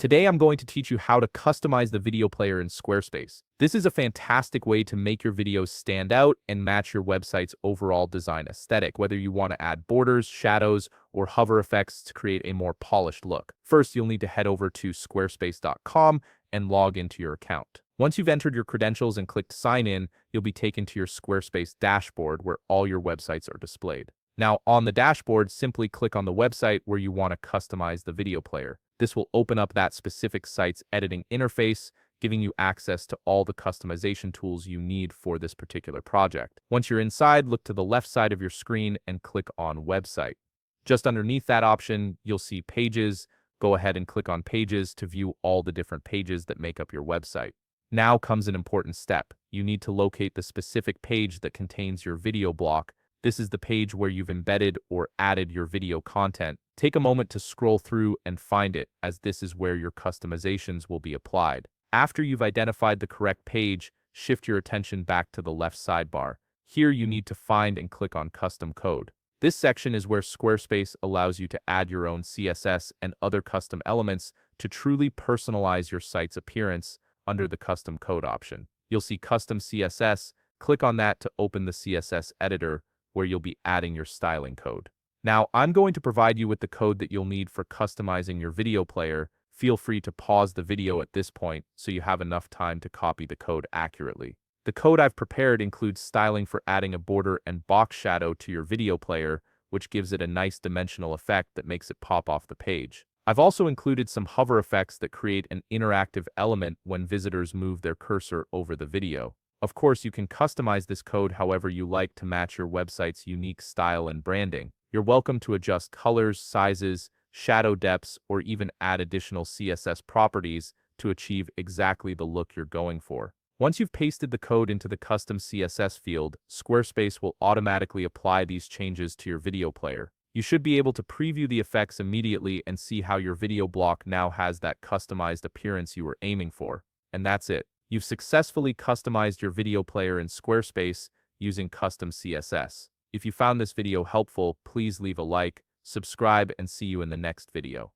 Today I'm going to teach you how to customize the video player in Squarespace. This is a fantastic way to make your videos stand out and match your website's overall design aesthetic, whether you want to add borders, shadows, or hover effects to create a more polished look. First, you'll need to head over to squarespace.com and log into your account. Once you've entered your credentials and clicked sign in, you'll be taken to your Squarespace dashboard where all your websites are displayed. Now, on the dashboard, simply click on the website where you want to customize the video player. This will open up that specific site's editing interface, giving you access to all the customization tools you need for this particular project. Once you're inside, look to the left side of your screen and click on Website. Just underneath that option, you'll see Pages. Go ahead and click on Pages to view all the different pages that make up your website. Now comes an important step. You need to locate the specific page that contains your video block. This is the page where you've embedded or added your video content. Take a moment to scroll through and find it, as this is where your customizations will be applied. After you've identified the correct page, shift your attention back to the left sidebar. Here you need to find and click on Custom Code. This section is where Squarespace allows you to add your own CSS and other custom elements to truly personalize your site's appearance under the Custom Code option. You'll see Custom CSS. Click on that to open the CSS editor, where you'll be adding your styling code. Now, I'm going to provide you with the code that you'll need for customizing your video player. Feel free to pause the video at this point so you have enough time to copy the code accurately. The code I've prepared includes styling for adding a border and box shadow to your video player, which gives it a nice dimensional effect that makes it pop off the page. I've also included some hover effects that create an interactive element when visitors move their cursor over the video. Of course, you can customize this code however you like to match your website's unique style and branding. You're welcome to adjust colors, sizes, shadow depths, or even add additional CSS properties to achieve exactly the look you're going for. Once you've pasted the code into the custom CSS field, Squarespace will automatically apply these changes to your video player. You should be able to preview the effects immediately and see how your video block now has that customized appearance you were aiming for. And that's it. You've successfully customized your video player in Squarespace using custom CSS. If you found this video helpful, please leave a like, subscribe, and see you in the next video.